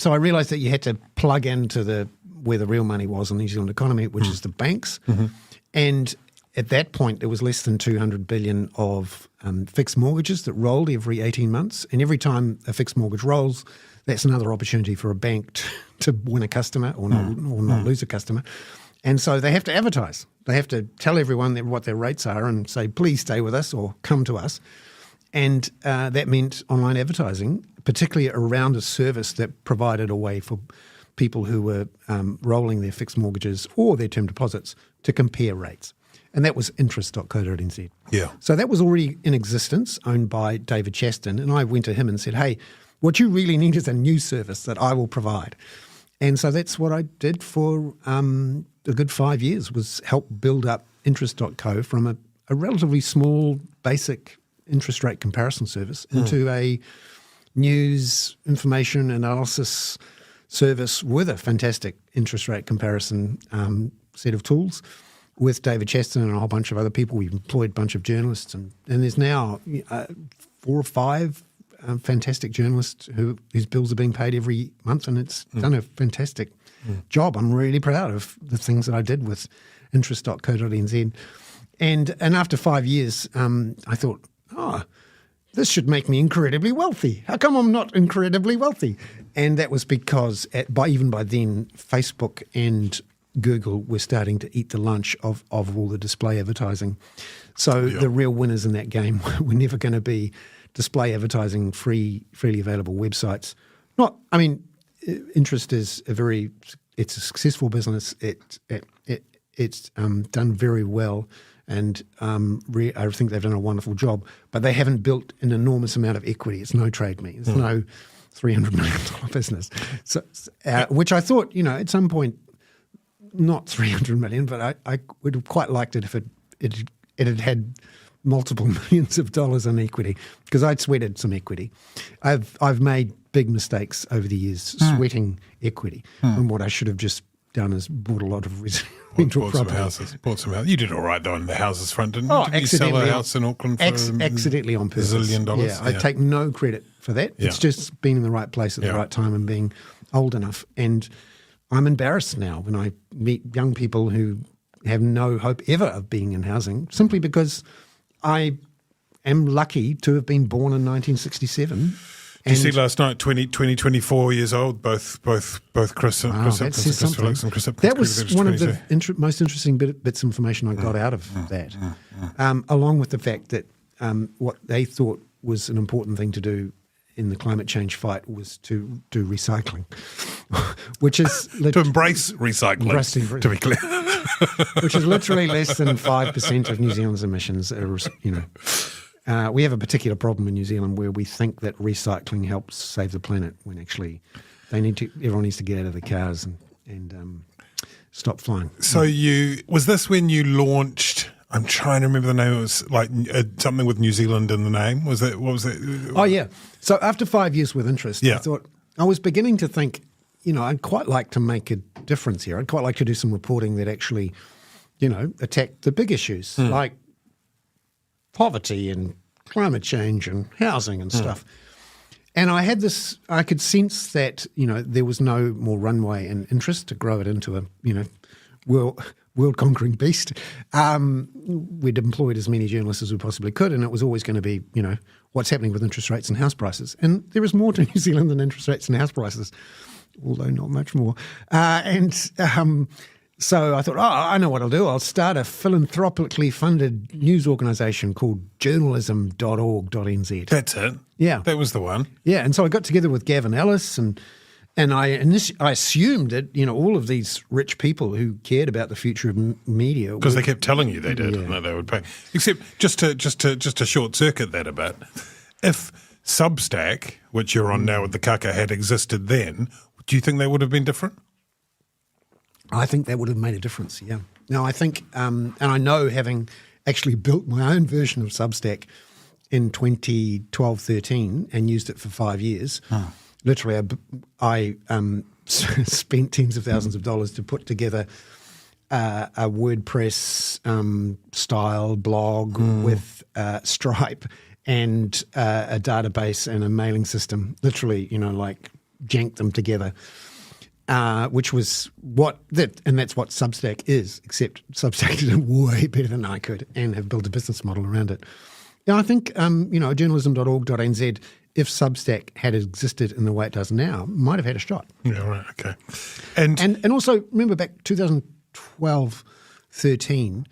Speaker 9: So I realised that you had to plug into where the real money was in the New Zealand economy, which is the banks. Mm-hmm. And at that point, there was less than 200 billion of fixed mortgages that rolled every 18 months. And every time a fixed mortgage rolls, that's another opportunity for a bank to win a customer or not lose a customer. And so they have to advertise. They have to tell everyone what their rates are and say, please stay with us or come to us. And that meant online advertising, particularly around a service that provided a way for people who were rolling their fixed mortgages or their term deposits to compare rates. And that was interest.co.nz.
Speaker 3: Yeah.
Speaker 9: So that was already in existence, owned by David Chaston. And I went to him and said, hey, what you really need is a news service that I will provide. And so that's what I did for a good 5 years, was help build up interest.co from a relatively small, basic interest rate comparison service into a news information analysis service with a fantastic interest rate comparison set of tools with David Chaston and a whole bunch of other people. We've employed a bunch of journalists, and there's now 4 or 5 fantastic journalists whose bills are being paid every month, and it's done a fantastic job. I'm really proud of the things that I did with interest.co.nz. And after 5 years, I thought, this should make me incredibly wealthy. How come I'm not incredibly wealthy? And that was because even by then, Facebook and Google were starting to eat the lunch of all the display advertising. So the real winners in that game were never going to be display advertising, freely available websites. Interest is it's a successful business. It's done very well. And I think they've done a wonderful job, but they haven't built an enormous amount of equity. It's no Trade Me. It's no $300 million business. So, which I thought, at some point, not 300 million, but I would have quite liked it if it had multiple millions of dollars in equity, because I'd sweated some equity. I've made big mistakes over the years sweating equity, and what I should have just done is bought a lot of rental property.
Speaker 3: Bought some houses. You did all right though on the houses front, didn't you?
Speaker 9: Oh,
Speaker 3: Did you sell a house in Auckland for
Speaker 9: accidentally on purpose.
Speaker 3: $1 zillion?
Speaker 9: Yeah, I take no credit for that.
Speaker 3: Yeah.
Speaker 9: It's just being in the right place at the right time and being old enough. And I'm embarrassed now when I meet young people who have no hope ever of being in housing, simply because I am lucky to have been born in 1967.
Speaker 3: Did you see last night, 24 years old, both Chris and Chris Felix and Chris.
Speaker 9: That was one of the most interesting bits of information I got out of that, along with the fact that what they thought was an important thing to do in the climate change fight was to do recycling, which is
Speaker 3: to embrace recycling. To be clear,
Speaker 9: which is literally less than 5% of New Zealand's emissions. We have a particular problem in New Zealand where we think that recycling helps save the planet, when actually everyone needs to get out of their cars and stop flying.
Speaker 3: So was this when you launched? I'm trying to remember the name. It was like something with New Zealand in the name. What was it?
Speaker 9: Oh yeah. So after 5 years with interest, I thought, I was beginning to think, I'd quite like to make a difference here. I'd quite like to do some reporting that actually, attacked the big issues like poverty and climate change and housing and stuff. And I could sense that, there was no more runway and interest to grow it into a, world-conquering beast. We'd employed as many journalists as we possibly could, and it was always going to be, what's happening with interest rates and house prices. And there is more to New Zealand than interest rates and house prices, although not much more. So I thought, I know what I'll do. I'll start a philanthropically funded news organisation called journalism.org.nz.
Speaker 3: That's it.
Speaker 9: Yeah.
Speaker 3: That was the one.
Speaker 9: Yeah, and so I got together with Gavin Ellis and I assumed that, all of these rich people who cared about the future of media.
Speaker 3: Because they kept telling you they did and that they would pay. Except just to short circuit that a bit, if Substack, which you're on now with the Kaka, had existed then, do you think they would have been different?
Speaker 9: I think that would have made a difference, yeah. Now, I think, and I know, having actually built my own version of Substack in 2012-13 and used it for 5 years, literally I spent tens of thousands of dollars to put together a WordPress style blog with Stripe and a database and a mailing system, literally, janked them together. Which was and that's what Substack is, except Substack did it way better than I could and have built a business model around it. Yeah, I think, journalism.org.nz, if Substack had existed in the way it does now, might have had a shot.
Speaker 3: Yeah, right, okay.
Speaker 9: And also, remember back 2012-13,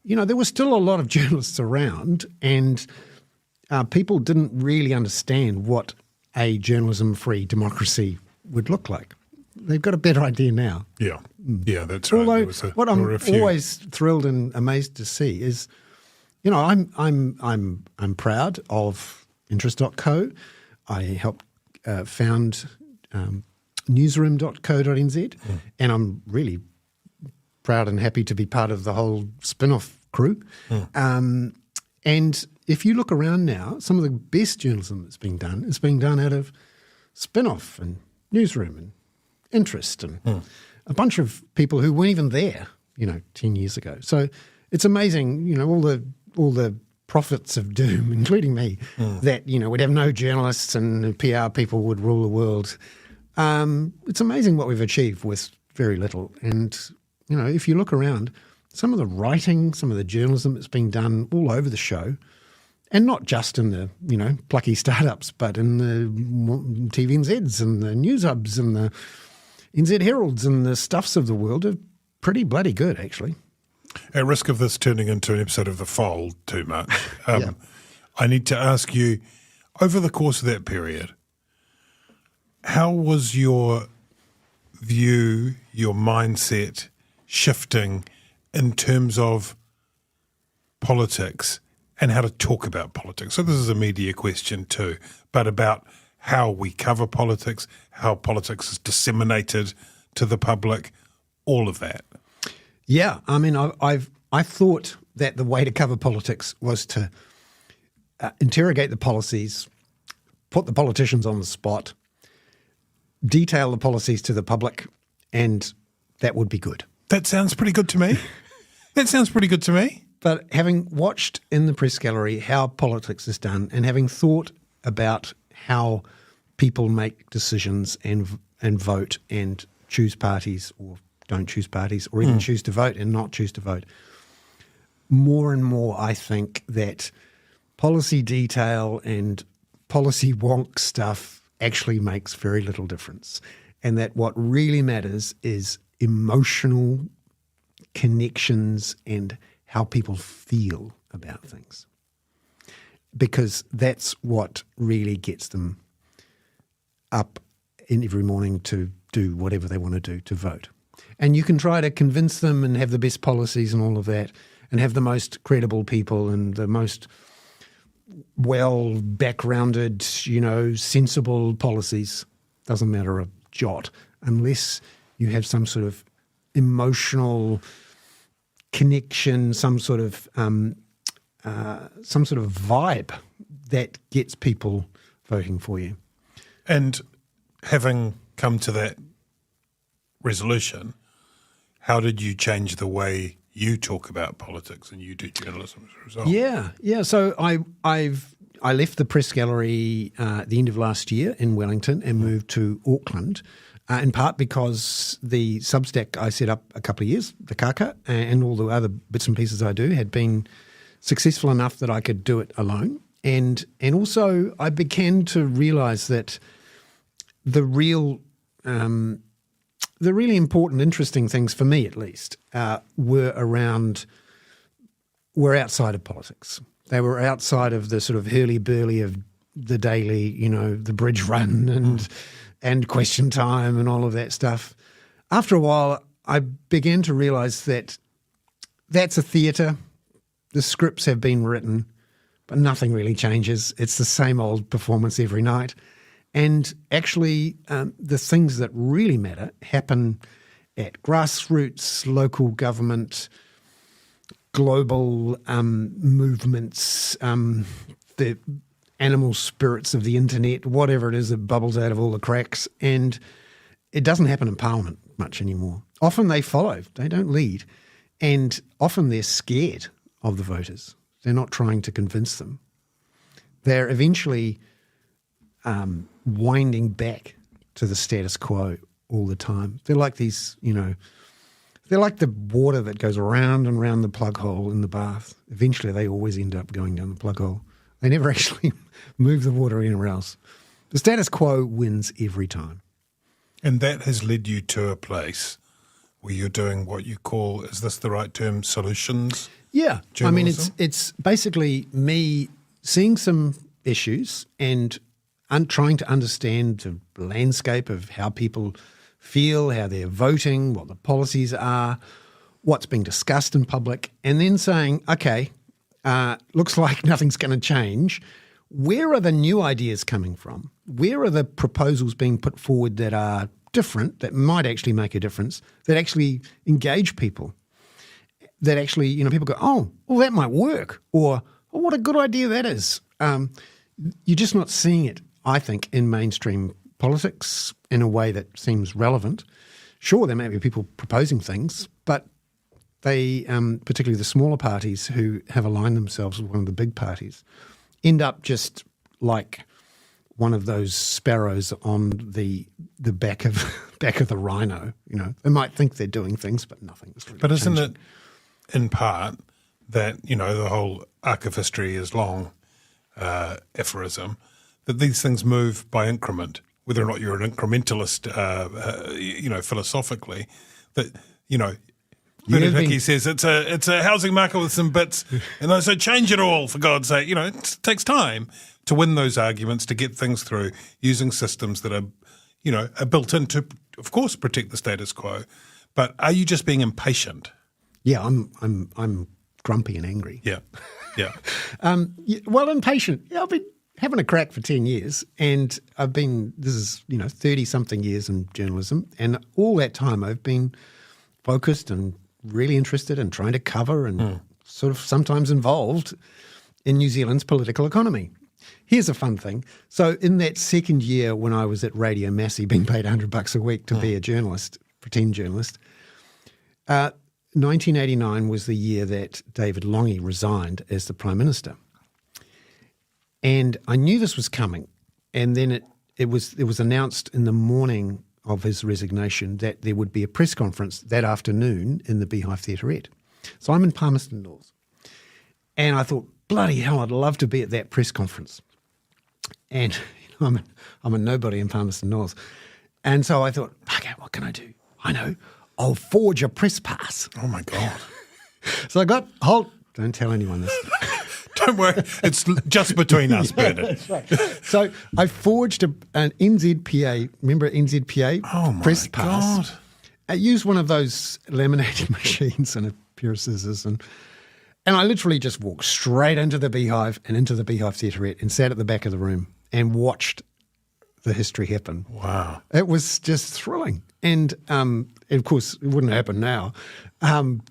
Speaker 9: there was still a lot of journalists around and people didn't really understand what a journalism-free democracy would look like. They've got a better idea now.
Speaker 3: Yeah, that's right.
Speaker 9: Although what I'm always thrilled and amazed to see is, I'm proud of Interest.co. I helped found newsroom.co.nz, and I'm really proud and happy to be part of the whole spin-off crew. And if you look around now, some of the best journalism that's being done is being done out of spin-off and newsroom and interest and a bunch of people who weren't even there, 10 years ago. So it's amazing, all the prophets of doom, including me, that, we'd have no journalists and PR people would rule the world. It's amazing what we've achieved with very little. And, if you look around, some of the writing, some of the journalism that's being done all over the show, and not just in the, plucky startups, but in the TVNZs and the News Hubs and the NZ Heralds and the stuffs of the world are pretty bloody good, actually.
Speaker 3: At risk of this turning into an episode of The Fold too much,
Speaker 9: Yeah.
Speaker 3: I need to ask you, over the course of that period, how was your view, your mindset shifting in terms of politics and how to talk about politics? So this is a media question too, but about how we cover politics, how politics is disseminated to the public, all of that.
Speaker 9: Yeah, I mean, I thought that the way to cover politics was to interrogate the policies, put the politicians on the spot, detail the policies to the public, and that would be good.
Speaker 3: That sounds pretty good to me.
Speaker 9: But having watched in the press gallery how politics is done and having thought about how people make decisions and vote and choose parties or don't choose parties or even choose to vote and not choose to vote, more and more I think that policy detail and policy wonk stuff actually makes very little difference, and that what really matters is emotional connections and how people feel about things, because that's what really gets them up in every morning to do whatever they want to do, to vote. And you can try to convince them and have the best policies and all of that and have the most credible people and the most well-backgrounded, sensible policies. Doesn't matter a jot unless you have some sort of emotional connection, some sort of vibe that gets people voting for you.
Speaker 3: And having come to that resolution, how did you change the way you talk about politics and you do journalism as a result?
Speaker 9: Yeah. So I left the press gallery at the end of last year in Wellington and moved to Auckland, in part because the Substack I set up a couple of years, the Kaka, and all the other bits and pieces I do had been successful enough that I could do it alone. And also I began to realise that the really important, interesting things for me, at least, were outside of politics. They were outside of the sort of hurly-burly of the daily, the bridge run and question time and all of that stuff. After a while, I began to realise that that's a theatre. The scripts have been written, but nothing really changes. It's the same old performance every night. And actually, the things that really matter happen at grassroots, local government, global movements, the animal spirits of the internet, whatever it is that bubbles out of all the cracks. And it doesn't happen in Parliament much anymore. Often they follow, they don't lead. And often they're scared of the voters. They're not trying to convince them. They're eventually winding back to the status quo all the time. They're like these, they're like the water that goes around and around the plug hole in the bath. Eventually they always end up going down the plug hole. They never actually move the water anywhere else. The status quo wins every time.
Speaker 3: And that has led you to a place where you're doing what you call, is this the right term, solutions?
Speaker 9: Yeah.
Speaker 3: Journalism?
Speaker 9: I mean, it's basically me seeing some issues and trying to understand the landscape of how people feel, how they're voting, what the policies are, what's being discussed in public, and then saying, okay, looks like nothing's going to change. Where are the new ideas coming from? Where are the proposals being put forward that are different, that might actually make a difference, that actually engage people, that actually, people go, oh, well, that might work, or oh, what a good idea that is. You're just not seeing it, I think, in mainstream politics in a way that seems relevant. Sure, there may be people proposing things, but they, particularly the smaller parties who have aligned themselves with one of the big parties, end up just like one of those sparrows on the back of the rhino. You know, they might think they're doing things, but nothing is really
Speaker 3: But isn't
Speaker 9: changing.
Speaker 3: it in part that, you know, the whole arc of history is long aphorism, that these things move by increment, whether or not you're an incrementalist, you know, philosophically, that, you know, Bernard Hickey says it's a housing market with some bits, and so change it all, for God's sake. You know, it takes time to win those arguments, to get things through using systems that are, you know, are built in to, of course, protect the status quo. But are you just being impatient?
Speaker 9: Yeah, I'm grumpy and angry.
Speaker 3: Yeah, yeah.
Speaker 9: Well, impatient. Yeah, I've been having a crack for 10 years, and this is, you know, 30-something years in journalism, and all that time I've been focused and really interested in trying to cover and sort of sometimes involved in New Zealand's political economy. Here's a fun thing. So in that second year when I was at Radio Massey being paid $100 a week to be a journalist, pretend journalist, 1989 was the year that David Lange resigned as the Prime Minister. And I knew this was coming. And then it was announced in the morning of his resignation that there would be a press conference that afternoon in the Beehive Theaterette. So I'm in Palmerston North. And I thought, bloody hell, I'd love to be at that press conference. And you know, I'm a nobody in Palmerston North. And so I thought, okay, what can I do? I know, I'll forge a press pass.
Speaker 3: Oh, my God.
Speaker 9: So I don't tell anyone this.
Speaker 3: Don't worry, it's just between us, Bernard.
Speaker 9: That's right. So I forged an NZPA, remember NZPA press pass?
Speaker 3: God.
Speaker 9: I used one of those laminating machines and a pair of scissors, and I literally just walked straight into the Beehive and into the Beehive Theaterette and sat at the back of the room and watched the history happen.
Speaker 3: Wow.
Speaker 9: It was just thrilling. And of course, it wouldn't happen now.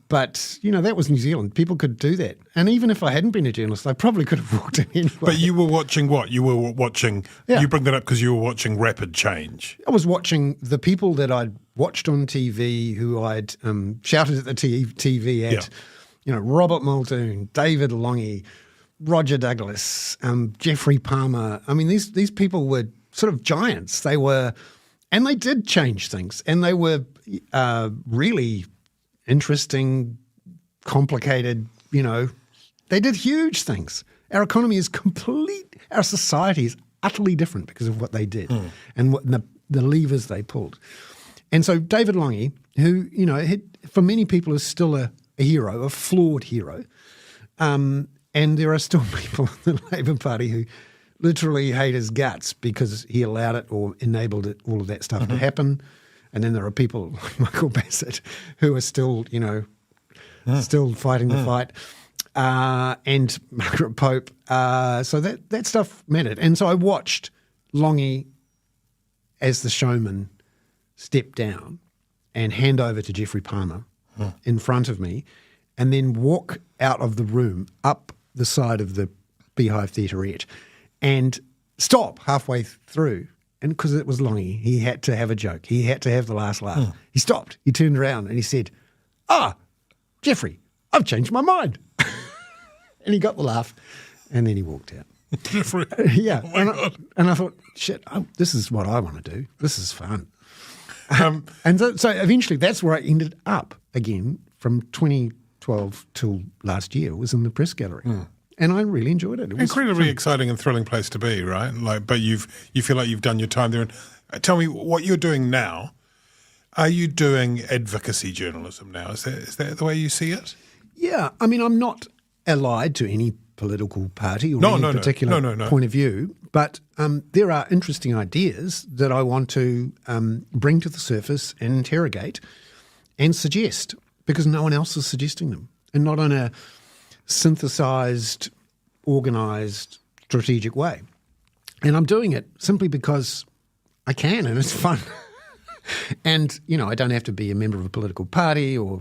Speaker 9: But, you know, that was New Zealand. People could do that. And even if I hadn't been a journalist, I probably could have walked in anyway.
Speaker 3: But you were watching what? You were watching, you bring that up because you were watching rapid change.
Speaker 9: I was watching the people that I'd watched on TV, who I'd shouted at the TV at, you know, Robert Muldoon, David Lange, Roger Douglas, Geoffrey Palmer. I mean, these people were sort of giants. They were, and they did change things, and they were really interesting, complicated, you know, they did huge things. Our economy is our society is utterly different because of what they did and what the levers they pulled. And so David Lange, who, you know, for many people is still a hero, a flawed hero, and there are still people in the Labour Party who literally hate his guts because he allowed it or enabled it, all of that stuff to happen. And then there are people like Michael Bassett who are still, you know, still fighting the fight, and Margaret Pope. So that stuff mattered. And so I watched Lange as the showman step down and hand over to Geoffrey Palmer in front of me, and then walk out of the room up the side of the Beehive Theaterette and stop halfway through. And because it was Lange, he had to have a joke. He had to have the last laugh. He stopped. He turned around and he said, Geoffrey, I've changed my mind. And he got the laugh, and then he walked out.
Speaker 3: Geoffrey.
Speaker 9: Yeah.
Speaker 3: Oh my God.
Speaker 9: And I thought, shit, this is what I want to do. This is fun. And so eventually that's where I ended up again from 2012 till last year, was in the press gallery. And I really enjoyed it. It was
Speaker 3: incredibly exciting and thrilling place to be, right? Like, but you feel like you've done your time there. And tell me what you're doing now. Are you doing advocacy journalism now? Is that the way you see it?
Speaker 9: Yeah, I mean, I'm not allied to any political party or any particular point of view, but there are interesting ideas that I want to bring to the surface and interrogate and suggest, because no one else is suggesting them, and not in a synthesized, organised, strategic way. And I'm doing it simply because I can, and it's fun. And, you know, I don't have to be a member of a political party or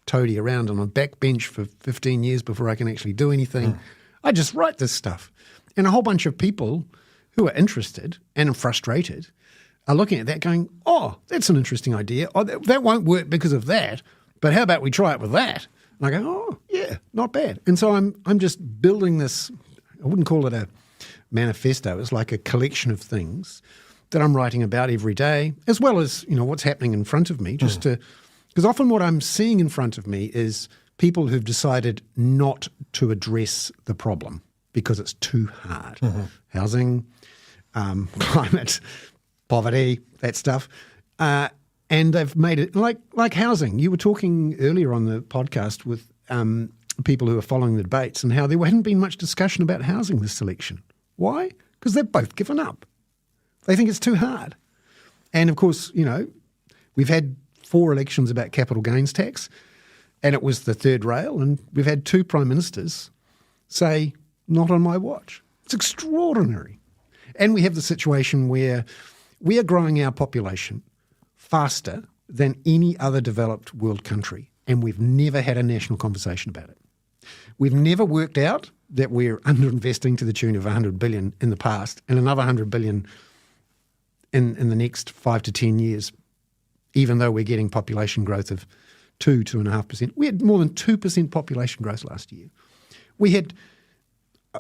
Speaker 9: toady around on a backbench for 15 years before I can actually do anything. I just write this stuff. And a whole bunch of people who are interested and frustrated are looking at that going, oh, that's an interesting idea. Oh, that won't work because of that, but how about we try it with that? And I go, oh, yeah, not bad. And so I'm just building this, I wouldn't call it a manifesto is like a collection of things that I'm writing about every day, as well as, what's happening in front of me, because often what I'm seeing in front of me is people who've decided not to address the problem because it's too hard. Housing, climate, poverty, that stuff. And they've made it like housing. You were talking earlier on the podcast with people who are following the debates and how there hadn't been much discussion about housing this election. Why? Because they've both given up. They think it's too hard. And of course, we've had 4 elections about capital gains tax, and it was the third rail, and we've had 2 prime ministers say, not on my watch. It's extraordinary. And we have the situation where we are growing our population faster than any other developed world country, and we've never had a national conversation about it. We've never worked out that we're underinvesting to the tune of $100 billion in the past and another $100 billion in the next 5 to 10 years, even though we're getting population growth of 2.5%. We had more than 2% population growth last year. We had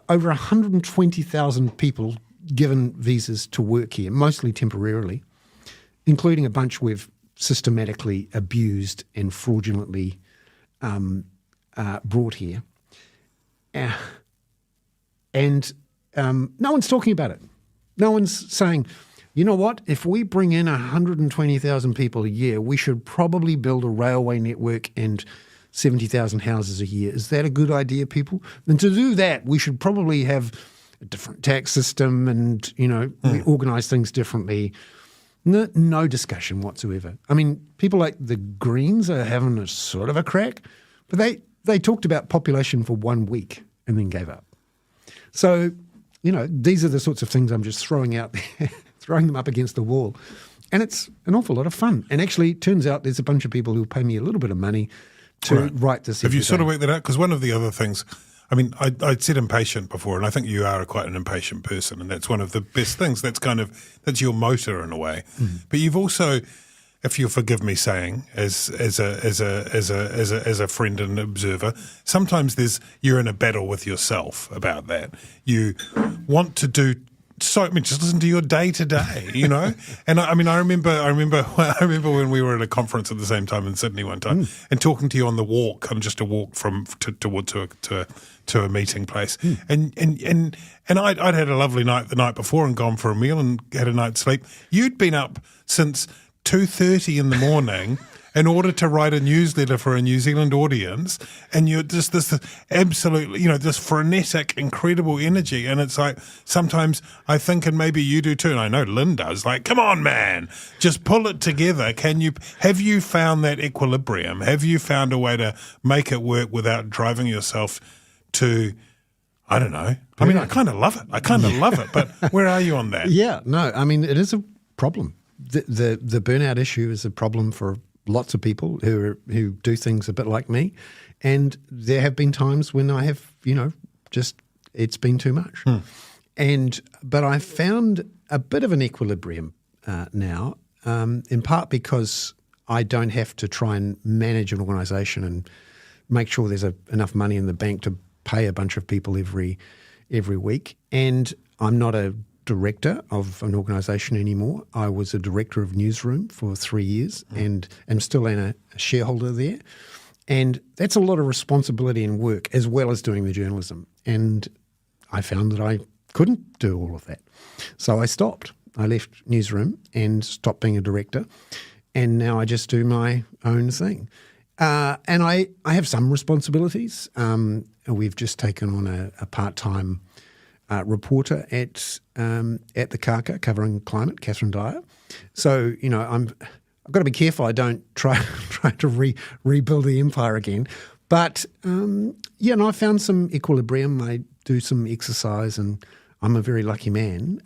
Speaker 9: over 120,000 people given visas to work here, mostly temporarily, including a bunch we've systematically abused and fraudulently brought here. And no one's talking about it. No one's saying, you know what, if we bring in 120,000 people a year, we should probably build a railway network and 70,000 houses a year. Is that a good idea, people? And to do that, we should probably have a different tax system and, we organise things differently. No discussion whatsoever. I mean, people like the Greens are having a sort of a crack, but they talked about population for 1 week and then gave up. So, these are the sorts of things I'm just throwing out there, throwing them up against the wall. And it's an awful lot of fun. And actually, it turns out there's a bunch of people who pay me a little bit of money to write this.
Speaker 3: Have you sort of worked that out? Because one of the other things, I mean, I'd said impatient before, and I think you are quite an impatient person, and that's one of the best things. That's your motor in a way. But you've also, if you'll forgive me saying, as a friend and observer, sometimes you're in a battle with yourself about that. You want to do. So, just listen to your day to day, And I remember when we were at a conference at the same time in Sydney one time, and talking to you on the walk, just a walk to a meeting place, and I'd had a lovely night the night before and gone for a meal and had a night's sleep. You'd been up since 2:30 in the morning in order to write a newsletter for a New Zealand audience, and you're just this absolutely, this frenetic, incredible energy. And it's like, sometimes I think, and maybe you do too, and I know Lynn does, like, come on, man, just pull it together. Have you found that equilibrium? Have you found a way to make it work without driving yourself to, I don't know. I mean, I kind of love it. But where are you on that?
Speaker 9: Yeah, no, I mean, it is a problem. The burnout issue is a problem for lots of people who do things a bit like me, and there have been times when I have, just it's been too much. But I found a bit of an equilibrium now, in part because I don't have to try and manage an organisation and make sure there's enough money in the bank to pay a bunch of people every week, and I'm not a director of an organisation anymore. I was a director of Newsroom for 3 years and am still a shareholder there. And that's a lot of responsibility and work as well as doing the journalism. And I found that I couldn't do all of that. So I stopped. I left Newsroom and stopped being a director. And now I just do my own thing. And I have some responsibilities. We've just taken on a part-time reporter at the Kaka covering climate, Catherine Dyer. So, I've got to be careful I don't try to rebuild the empire again. But, I found some equilibrium. I do some exercise and I'm a very lucky man.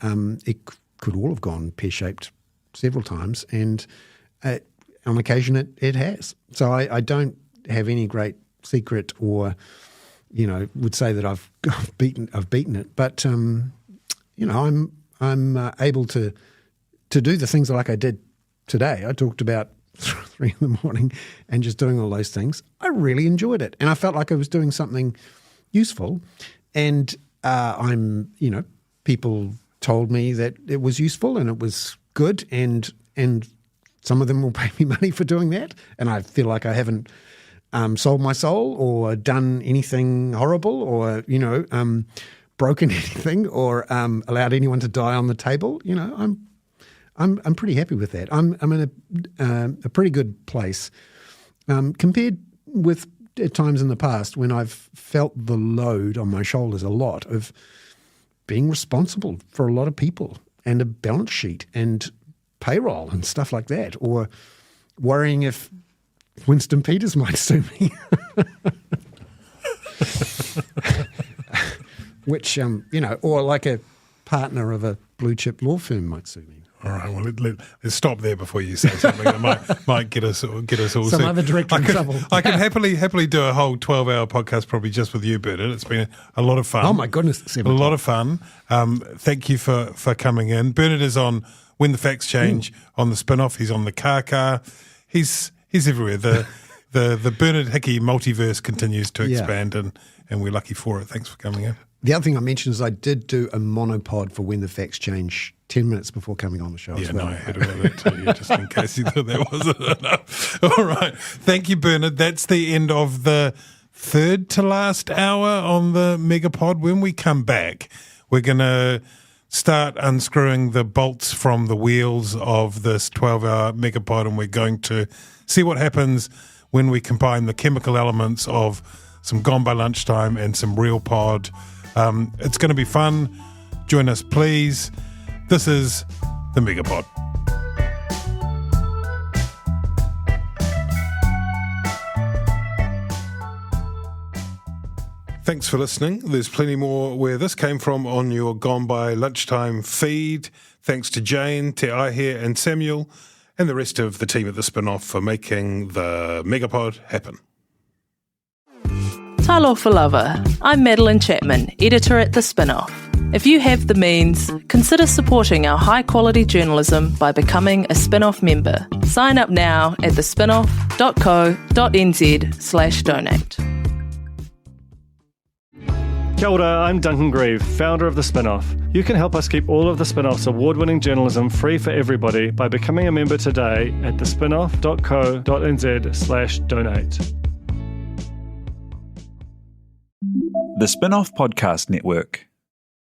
Speaker 9: It could all have gone pear-shaped several times, and on occasion it has. So I don't have any great secret or would say that I've beaten it, but I'm able to do the things like I did today. I talked about 3 in the morning and just doing all those things. I really enjoyed it, and I felt like I was doing something useful. And I'm people told me that it was useful and it was good, and some of them will pay me money for doing that, and I feel like I haven't sold my soul or done anything horrible or, broken anything or allowed anyone to die on the table. I'm pretty happy with that. I'm in a pretty good place compared with at times in the past when I've felt the load on my shoulders a lot of being responsible for a lot of people and a balance sheet and payroll and stuff like that, or worrying if Winston Peters might sue me. Which, or like a partner of a blue chip law firm might sue me.
Speaker 3: All right, well, let's stop there before you say something that might get us all.
Speaker 9: Some other director in trouble.
Speaker 3: I could happily do a whole 12-hour podcast probably just with you, Bernard. It's been a lot of fun.
Speaker 9: Oh, my goodness.
Speaker 3: A lot of fun. Thank you for coming in. Bernard is on When the Facts Change on the spin-off. He's on the car. He's everywhere. The Bernard Hickey multiverse continues to expand, and we're lucky for it. Thanks for coming in.
Speaker 9: The other thing I mentioned is I did do a monopod for When the Facts Change 10 minutes before coming on the show as well.
Speaker 3: Yeah, no, I heard about that too, just in case you thought that wasn't enough. All right. Thank you, Bernard. That's the end of the third to last hour on the Megapod. When we come back, we're going to start unscrewing the bolts from the wheels of this 12-hour Megapod, and we're going to see what happens when we combine the chemical elements of some Gone by Lunchtime and some real pod. It's going to be fun. Join us, please. This is the Megapod. Thanks for listening. There's plenty more where this came from on your Gone by Lunchtime feed. Thanks to Jane, Te Aihe and Samuel and the rest of the team at the Spin-Off for making the Megapod happen.
Speaker 12: Talofa lava. I'm Madeline Chapman, editor at The Spin-Off. If you have the means, consider supporting our high-quality journalism by becoming a Spin-Off member. Sign up now at thespinoff.co.nz/donate.
Speaker 13: Kia ora, I'm Duncan Grieve, founder of The Spin-Off. You can help us keep all of The Spin-Off's award-winning journalism free for everybody by becoming a member today at thespinoff.co.nz/donate.
Speaker 1: The Spin-Off Podcast Network.